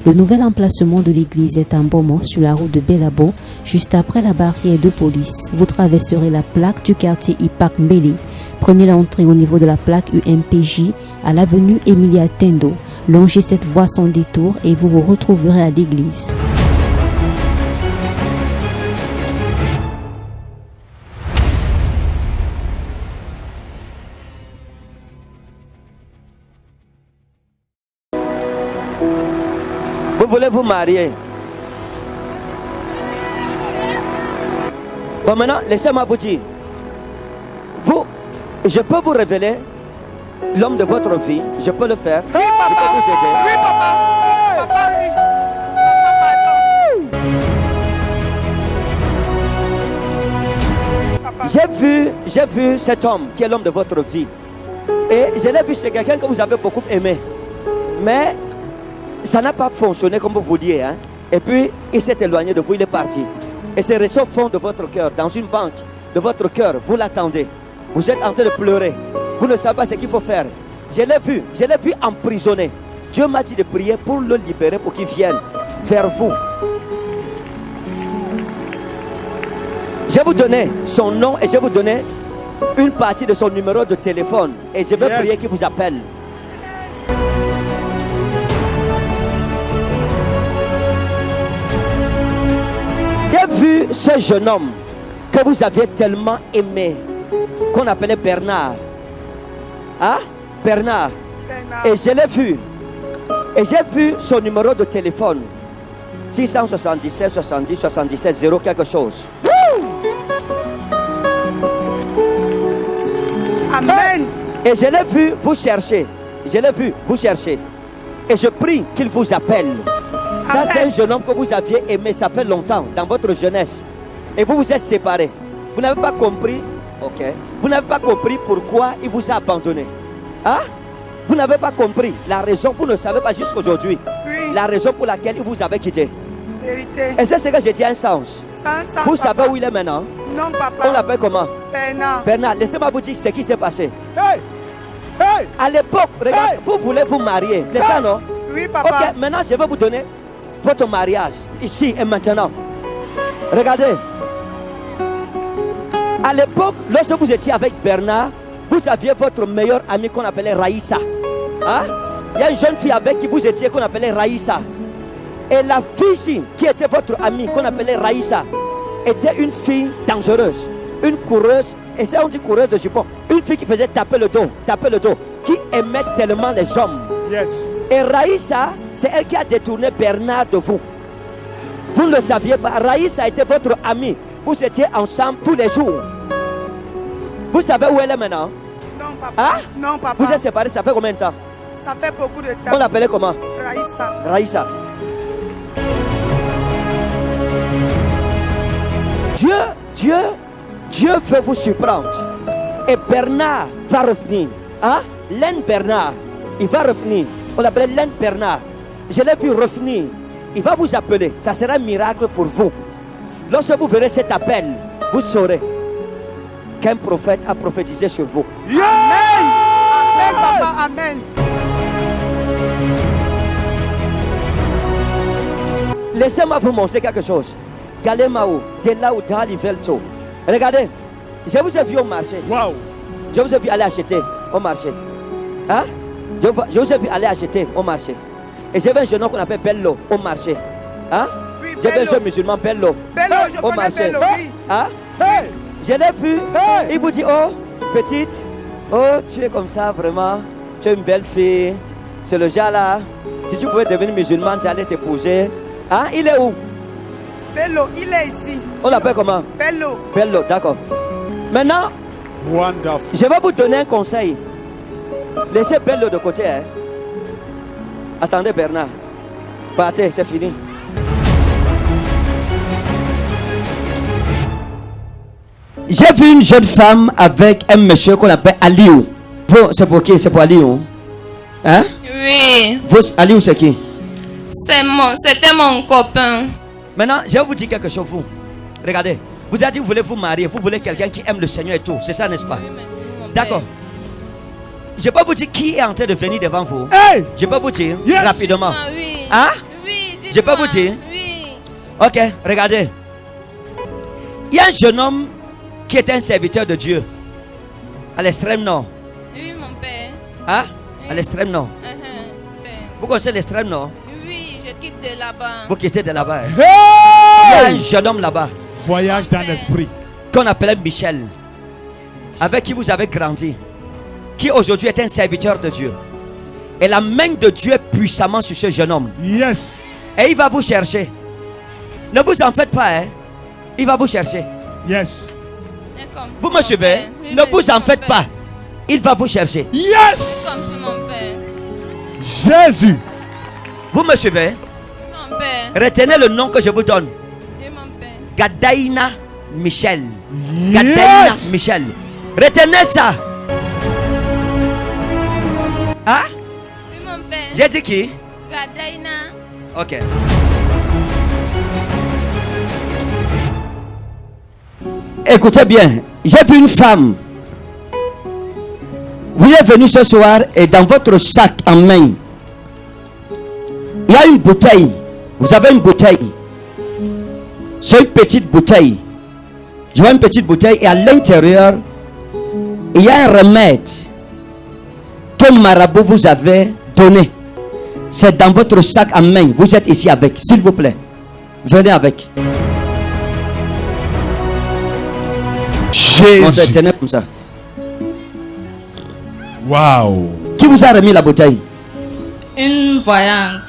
Le nouvel emplacement de l'église est en Beaumont sur la route de Bellabo, juste après la barrière de police. Vous traverserez la plaque du quartier Ipak Mbele. Prenez l'entrée au niveau de la plaque UMPJ à l'avenue Emilia Tendo. Longez cette voie sans détour et vous vous retrouverez à l'église. Vous voulez vous marier? Bon, maintenant, laissez-moi vous dire. Je peux vous révéler l'homme de votre vie. Je peux le faire. Oui, papa. Je peux vous aider. Oui, papa. Papa, oui. J'ai vu cet homme qui est l'homme de votre vie. Et je l'ai vu chez quelqu'un que vous avez beaucoup aimé. Mais ça n'a pas fonctionné comme vous vouliez. Hein? Et puis, il s'est éloigné de vous, il est parti. Et c'est resté au fond de votre cœur, dans une banque de votre cœur. Vous l'attendez. Vous êtes en train de pleurer. Vous ne savez pas ce qu'il faut faire. Je l'ai vu emprisonné. Dieu m'a dit de prier pour le libérer, pour qu'il vienne vers vous. Je vais vous donner son nom et je vais vous donner une partie de son numéro de téléphone. Et je vais prier qu'il vous appelle. J'ai vu ce jeune homme que vous aviez tellement aimé, qu'on appelait Bernard. Hein? Bernard. Et je l'ai vu. Et j'ai vu son numéro de téléphone. 677 70 77 0 quelque chose. Amen. Et je l'ai vu vous chercher. Je l'ai vu vous chercher. Et je prie qu'il vous appelle. Ça, c'est un jeune homme que vous aviez aimé, ça fait longtemps, dans votre jeunesse. Et vous vous êtes séparés. Vous n'avez pas compris. Ok. Vous n'avez pas compris pourquoi il vous a abandonné. Hein? Vous n'avez pas compris la raison. Vous ne savez pas jusqu'aujourd'hui. Oui. La raison pour laquelle il vous avait quitté. Vérité. Et c'est ce que j'ai dit un sens. Vous savez où il est maintenant? Non, papa. On l'appelle comment? Bernard. Bernard, laissez-moi vous dire ce qui s'est passé. Hey! Hey! À l'époque, regardez, vous voulez vous marier. C'est ça, non? Oui, papa. Ok, maintenant je vais vous donner votre mariage, ici et maintenant. Regardez. À l'époque, lorsque vous étiez avec Bernard, vous aviez votre meilleure amie qu'on appelait Raïssa. Hein? Il y a une jeune fille avec qui vous étiez qu'on appelait Raïssa. Et la fille ici, qui était votre amie qu'on appelait Raïssa, était une fille dangereuse, une coureuse, et c'est on dit coureuse de jupon, une fille qui faisait taper le dos, qui aimait tellement les hommes. Yes. Et Raïssa, c'est elle qui a détourné Bernard de vous. Vous ne le saviez pas. Raïssa était votre amie. Vous étiez ensemble tous les jours. Vous savez où elle est maintenant? Non, papa. Hein? Non, papa. Vous êtes séparés, ça fait combien de temps? Ça fait beaucoup de temps. On l'appelait comment? Raïssa. Raïssa. Dieu veut vous surprendre. Et Bernard va revenir. Hein? Len Bernard, il va revenir. On l'appelait Len Bernard. Je l'ai vu revenir. Il va vous appeler. Ça sera un miracle pour vous. Lorsque vous verrez cet appel, vous saurez qu'un prophète a prophétisé sur vous. Yeah! Amen. Amen, papa. Amen. Laissez-moi vous montrer quelque chose. Galemao, de là où Dali Velto. Regardez, je vous ai vu au marché. Wow. Je vous ai vu aller acheter au marché. Hein? Je vous ai vu aller acheter au marché. Et j'avais un jeune homme qu'on appelle Bello au marché. Hein? Oui, J'avais un jeune musulman Bello. Bello, je au connais marché. Bello, oui. Hein? Hey! Je l'ai vu. Hey! Il vous dit, oh, petite, oh, tu es comme ça vraiment. Tu es une belle fille. C'est le genre là. Si tu pouvais devenir musulman, j'allais t'épouser. Hein? Il est où? Bello, il est ici. On l'appelle comment? Bello. Bello, d'accord. Maintenant, Wonderful. je vais vous donner un conseil. Laissez Bello de côté. Hein? Attendez Bernard. Partez, c'est fini. J'ai vu une jeune femme avec un monsieur qu'on appelle Aliou. C'est pour qui? C'est pour Aliou? Hein? Oui, Aliou, c'est qui? c'était mon copain. Maintenant, je vais vous dire quelque chose, vous. Regardez, vous avez dit que vous voulez vous marier, vous voulez quelqu'un qui aime le Seigneur et tout. C'est ça, n'est-ce pas? D'accord. Je peux vous dire qui est en train de venir devant vous. Hey! Je peux vous dire Yes. rapidement. Ah oui. Hein? Oui. Je peux vous dire? Oui. Ok, regardez. Il y a un jeune homme qui est un serviteur de Dieu à l'extrême nord. Oui, mon père. Hein? À l'extrême nord. Père. Vous connaissez l'extrême nord? Oui, je quitte de là-bas. Vous quittez de là-bas. Il y a un Hey! jeune homme là-bas Voyage dans l'esprit. qu'on appelait Michel, avec qui vous avez grandi, qui aujourd'hui est un serviteur de Dieu. Et la main de Dieu est puissamment sur ce jeune homme. Yes. Et il va vous chercher. Ne vous en faites pas, hein. Il va vous chercher. Yes. Vous me suivez? Ne vous en faites pas. Il va vous chercher. Yes. Comme mon père. Jésus. Vous me suivez? Mon père. Retenez le nom que je vous donne. Oui, mon père. Gadaïna Michel. Gadaïna Yes. Michel. Retenez ça. Hein? Oui, mon père. J'ai dit qui? Gadaïna. Ok. Écoutez bien, j'ai vu une femme. Vous êtes venu ce soir et dans votre sac en main, il y a une bouteille. Vous avez une bouteille. C'est une petite bouteille. Je vois une petite bouteille et à l'intérieur, il y a un remède que Marabout vous avait donné. C'est dans votre sac en main. Vous êtes ici avec, s'il vous plaît. Venez avec. On se Jésus. tenait comme ça. Wow. Qui vous a remis la bouteille? Une voyante.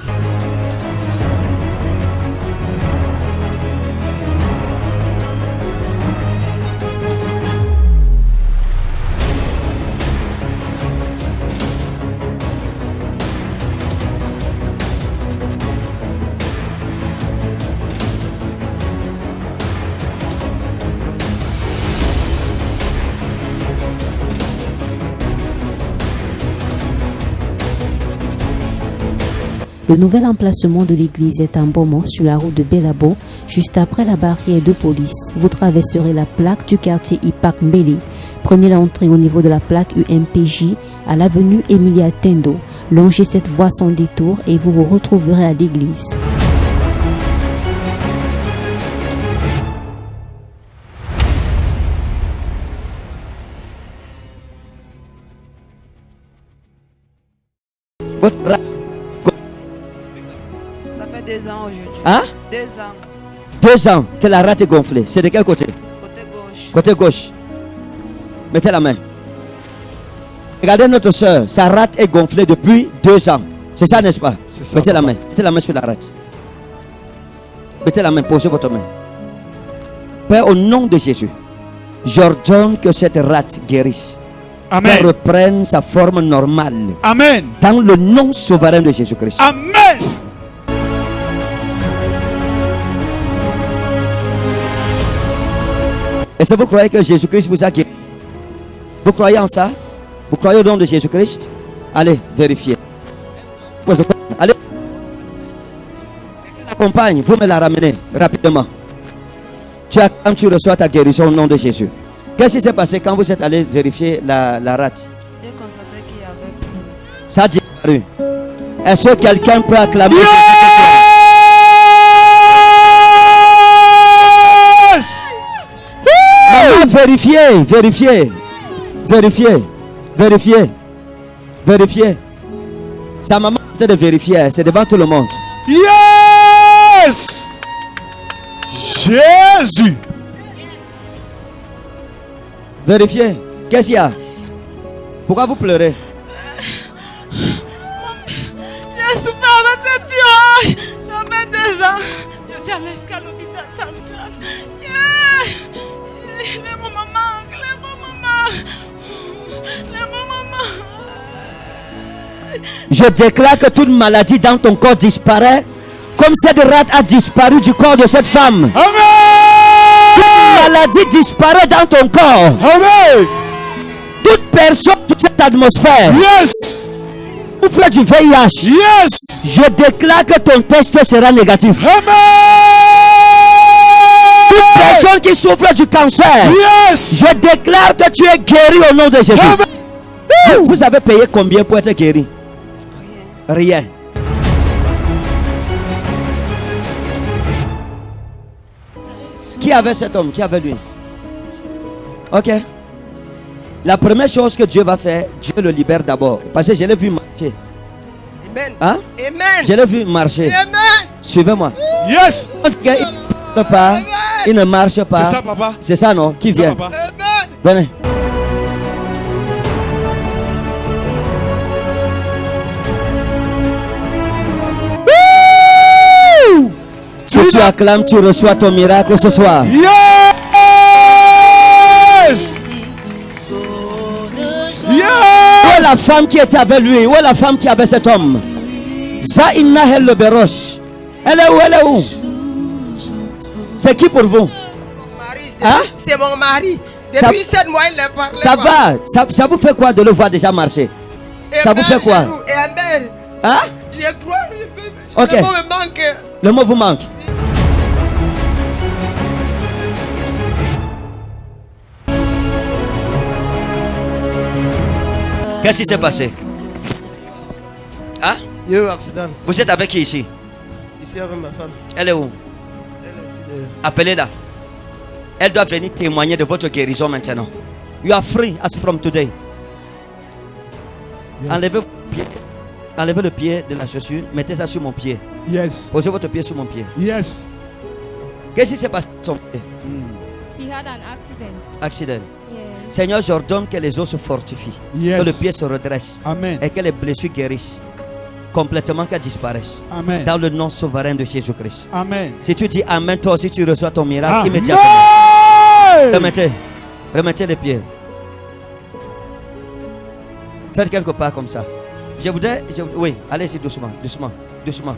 Le nouvel emplacement de l'église est en Beaumont sur la route de Belabo, juste après la barrière de police. Vous traverserez la plaque du quartier Ipak Mbele. Prenez l'entrée au niveau de la plaque UMPJ à l'avenue Emilia Tendo. Longez cette voie sans détour et vous vous retrouverez à l'église. Votre... Ça fait 2 ans aujourd'hui. Hein? 2 ans. 2 ans que la rate est gonflée. C'est de quel côté? Côté gauche. Côté gauche. Mettez la main. Regardez notre soeur. Sa rate est gonflée depuis 2 ans. C'est ça, n'est-ce pas? C'est ça, Mettez la papa. main. Mettez la main sur la rate. Mettez la main. Posez votre main. Père, au nom de Jésus, j'ordonne que cette rate guérisse. Qu'elle Amen. reprenne sa forme normale. Amen. Dans le nom souverain de Jésus-Christ. Amen. Est-ce que vous croyez que Jésus-Christ vous a guéri? Vous croyez en ça? Vous croyez au nom de Jésus-Christ? Allez, vérifiez. Allez. Accompagne, vous me la ramenez rapidement. Quand tu reçois ta guérison au nom de Jésus. Qu'est-ce qui s'est passé quand vous êtes allé vérifier la rate? J'ai constaté qu'il y avait plus. Ça a disparu. Est-ce que quelqu'un peut acclamer? Yes. Maman, vérifiez, vérifiez, vérifiez, vérifiez, vérifiez. Sa maman est en train de vérifier, c'est devant tout le monde. Yes. Jésus. Vérifiez. Qu'est-ce qu'il y a? Pourquoi vous pleurez? J'ai souffert avec cette fille. Ça fait 2 ans. Je suis allée jusqu'à l'hôpital central. Laisse-moi maman. Laisse-moi maman. Laisse-moi maman. Je déclare que toute maladie dans ton corps disparaît, comme cette rate a disparu du corps de cette femme. Amen. Toute maladie disparaît dans ton corps. Amen. Toute personne de cette atmosphère Yes. souffre du VIH. Yes. Je déclare que ton test sera négatif. Amen. Toute personne qui souffre du cancer, Yes. je déclare que tu es guéri au nom de Jésus. Amen. Vous avez payé combien pour être guéri? Rien. Qui avait cet homme? Qui avait lui? Ok. La première chose que Dieu va faire, Dieu le libère d'abord. Parce que je l'ai vu marcher. Amen. Hein? Amen. Je l'ai vu marcher. Amen. Suivez-moi. Yes. Il ne pas, il ne marche pas. C'est ça, papa. C'est ça, non? Qui C'est ça, vient? papa. Venez. Si tu acclames, tu reçois ton miracle ce soir. Yes. Où Yes. est la femme qui était avec lui? Où est la femme qui avait cet homme? Zaina El Berosh. Elle est où? Elle est où? C'est qui pour vous? Hein? C'est mon mari. Ça- Depuis 7 mois, il est parlé. Ça va? Ça vous fait quoi de le voir déjà marcher? Ça vous fait quoi? Amen. Hein? Je crois. Ok. Le mot me manque. Le mot vous manque. Qu'est-ce qui s'est passé? Hein? Il y a eu un accident. Vous êtes avec qui ici? Ici avec ma femme. Elle est où? Elle est ici derrière. Appelez-la. Elle doit venir témoigner de votre guérison maintenant. You are free as from today. Enlevez, enlevez le pied de la chaussure. Mettez ça sur mon pied. Yes. Posez votre pied sur mon pied. Yes. Qu'est-ce qui s'est passé sur son pied? He had an accident. Accident. Yes. Seigneur, j'ordonne que les os se fortifient. Yes. Que le pied se redresse. Amen. Et que les blessures guérissent. Complètement qu'elles disparaissent. Amen. Dans le nom souverain de Jésus-Christ. Amen. Si tu dis Amen, toi aussi tu reçois ton miracle Amen. immédiatement. Remettez. Remettez les pieds. Faites quelque part comme ça. Je voudrais. Oui, allez-y doucement, doucement, doucement.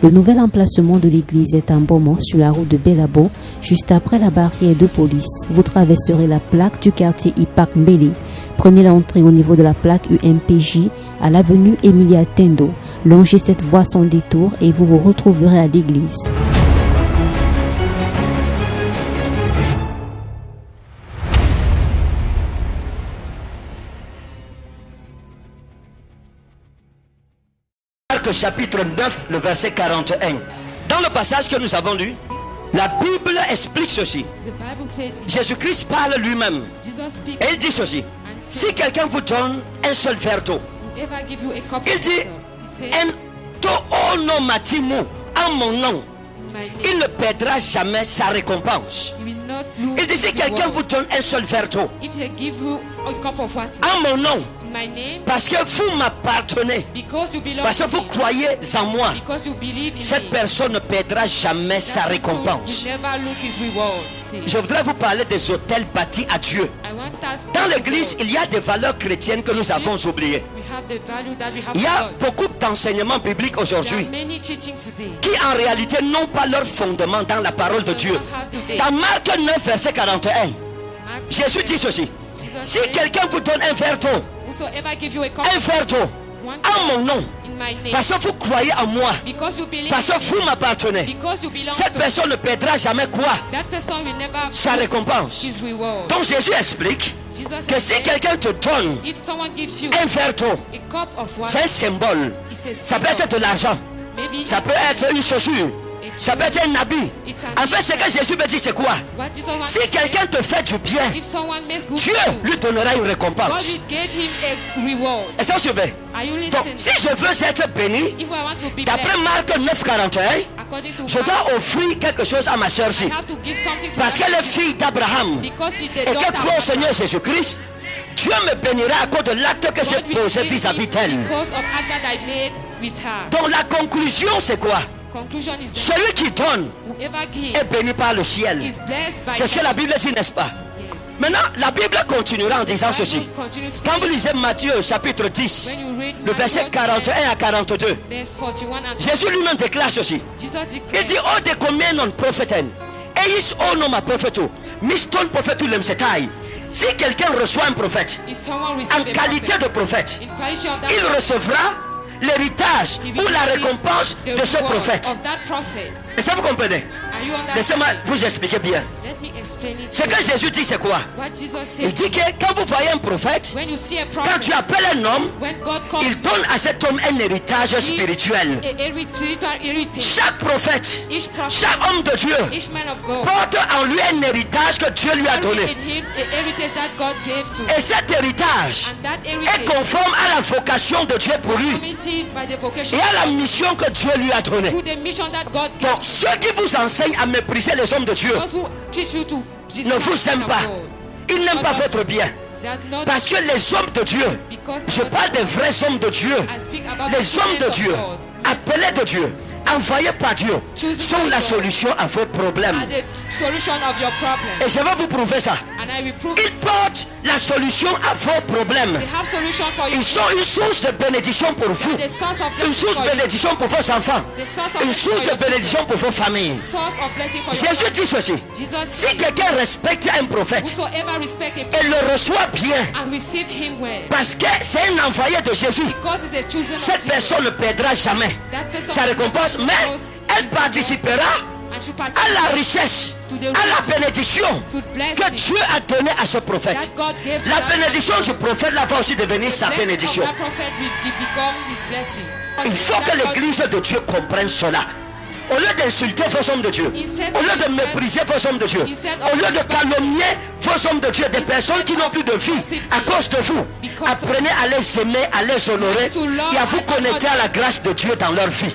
Le nouvel emplacement de l'église est en Beaumont sur la route de Bellabo, juste après la barrière de police. Vous traverserez la plaque du quartier Ipak Mbele. Prenez l'entrée au niveau de la plaque UMPJ à l'avenue Emilia Tendo. Longez cette voie sans détour et vous vous retrouverez à l'église. Marc chapitre 9, le verset 41. Dans le passage que nous avons lu, la Bible explique ceci. The Bible said, Jésus-Christ parle lui-même. Jesus speak Et il dit ceci. and Si said, quelqu'un vous donne un seul verre d'eau, whoever give you a cup il of dit, water, he said, un to no matimu, en mon nom, in my il name, ne perdra jamais sa récompense. you will not lose Il dit, si his quelqu'un reward. vous donne un seul verre d'eau, If he give you a cup of water, en mon nom, in my name, parce que vous m'appartenez, because you belong parce que to vous me, croyez en moi, because you believe in cette me, personne ne perdra jamais sa that person récompense. will never lose his reward. See, Je voudrais vous parler des hôtels bâtis à Dieu. I want us Dans to l'église, go. il y a des valeurs chrétiennes que nous avons oubliées. We have the value that we have Il y a for God. beaucoup d'enseignements bibliques There aujourd'hui are many teachings today. qui en réalité n'ont pas leur fondement dans la parole de Dieu. Dans Marc 9, verset 41, Mark Jésus dit ceci. Jesus Si said, quelqu'un vous donne un verre d'eau, whosoever give you a cup un verre d'eau, one en mon nom, in my name, parce que vous croyez en moi, because you believe parce in que me, vous m'appartenez, because you belong cette to me, personne ne perdra jamais quoi? that person will never Sa lose récompense. his reward. Donc Jésus explique Jesus que si said, quelqu'un te donne if someone gives you un verre d'eau, a cup of water, c'est un symbole. it's a Ça peut symbol. être de l'argent, Maybe ça peut être une chaussure, Ça peut être un habit. En fait, ce que Jésus me dit, c'est quoi? What Jesus wants Si to say, quelqu'un te fait du bien, if someone makes good Dieu to you, lui donnera une God récompense. will give him a reward. Est-ce que vous suivez? Are you Donc, listening? si je veux être béni, If I want to be d'après blessed, Marc 9,41, according to je Mark, dois offrir quelque chose à ma soeur I ci. have to give something to Parce her qu'elle est fille d'Abraham. because she's the Et daughter qu'elle croit au of Seigneur Jésus-Christ, Dieu me bénira à cause de l'acte que j'ai God will posé give vis-à-vis me d'elle. because of act that I made with her. Donc la conclusion, c'est quoi? Conclusion is that Celui qui donne whoever gives est béni par le ciel. is blessed by C'est ce que la Bible dit, n'est-ce pas? Yes. Maintenant, la Bible continuera en disant ceci. Bible continues to Quand vous say, lisez Matthieu chapitre 10, when you read le verset Matthew 41 à 42, verse 41 and Jésus lui-même déclare ceci. Jesus Il declared, dit, oh de combien non prophètes, et ils oh non ma prophète, miston prophète lemsetai. Si quelqu'un reçoit un prophète, if someone en receives a qualité prophet, de prophète, in quality of that il prophet, recevra l'héritage he ou will la receive récompense the de ce reward prophète. of that prophet. Est-ce que vous comprenez? Are you Laissez-moi understanding? vous expliquer bien. Let me explain it. Ce to que you. Jésus dit, c'est quoi? What Jesus Il said, dit que quand vous voyez un prophète, when you see a quand prophet, tu appelles un homme, when God comes, il donne à cet homme un héritage he spirituel. a spiritual heritage. Chaque prophète, Each prophet, chaque homme de Dieu each man of God, porte en lui un héritage que Dieu lui a carry donné. in him a heritage that God gave to. Et cet héritage And that est heritage conforme à la vocation de Dieu pour lui community by the vocation et à la mission que Dieu lui a donnée. through the mission that God Donc gives. ceux qui vous enseignent à mépriser les hommes de Dieu Those who teach you to ne vous aiment pas. Ils n'aiment pas votre bien. Parce que les hommes de Dieu, je parle des vrais hommes de Dieu, les hommes de Dieu, appelés de Dieu, envoyés par Dieu, sont la solution à vos problèmes. are the solution of your problem. Et je vais vous prouver ça. And I will prove Ils it. portent la solution à vos problèmes. They have solution for you. Ils sont une source de bénédiction pour vous. The source of Une blessing source for de you. bénédiction pour vos enfants. The source of Une blessing source for de your bénédiction pour vos familles. source of blessing for your Jésus dit ceci. Jesus Si said, quelqu'un respecte un prophète whosoever respect a et prophet le reçoit bien, and receive him well, parce que c'est un envoyé de Jésus, because he's a chosen of cette Jesus, personne ne perdra jamais that person sa will récompense, not mais lose elle his participera reward and should à participate la richesse, à la bénédiction to blessing que Dieu a donnée à ce prophète. that God gave to La that bénédiction man. du prophète là va aussi devenir sa Blessing bénédiction. of that prophet will become his blessing. Il faut que l'église de Dieu comprenne cela. Au lieu d'insulter vos hommes de Dieu, au lieu de mépriser vos hommes de Dieu, au lieu de calomnier vos hommes de Dieu, des personnes qui n'ont plus de vie à cause de vous, apprenez à les aimer, à les honorer et à vous connecter à la grâce de Dieu dans leur vie.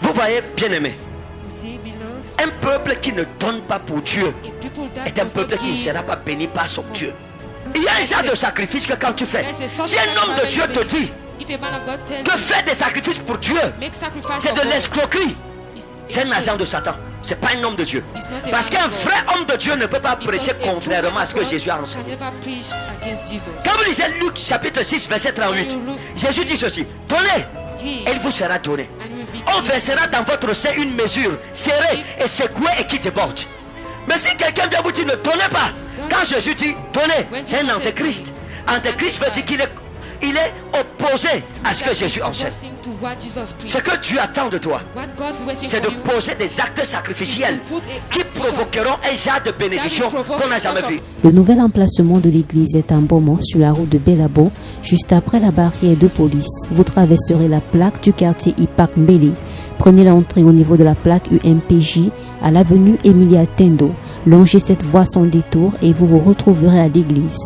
Vous voyez, bien-aimés, You see, beloved, un peuple qui ne donne pas pour Dieu if people that est un does not peuple qui ne give, sera pas béni par son Dieu. Il y a un genre de sacrifice que quand tu fais, there's a sort si of un homme de Dieu te dit if a man of God tells que you, faire des sacrifices pour Dieu, make sacrifice c'est for de God, l'escroquerie. it's- C'est un agent de Satan. C'est pas un homme de Dieu. It's not a Parce man qu'un of God. vrai homme de Dieu ne peut pas because prêcher a true contrairement man à of ce que God Jésus a can enseigné. never preach against Jesus. Quand vous lisez Luc chapitre 6 verset 38, Jésus dit ceci: donnez et il vous sera donné. And will be On given. versera dans votre sein une mesure serrée et secouée et qui déborde. Mais si quelqu'un vient vous dire ne donnez pas, quand Jésus dit donnez, c'est un antéchrist. Antéchrist veut dire qu'il est opposé à ce que Jésus enseigne. Opposing to what Jesus preached. Ce que Dieu attend de toi, What God's waiting c'est de for you poser des actes sacrificiels is to put a qui action provoqueront un genre de bénédiction qu'on n'a jamais vu. Le nouvel emplacement de l'église est en Beaumont sur la route de Belabo, juste après la barrière de police. Vous traverserez la plaque du quartier Ipak Mbele. Prenez l'entrée au niveau de la plaque UMPJ à l'avenue Emilia Tendo. Longez cette voie sans détour et vous vous retrouverez à l'église.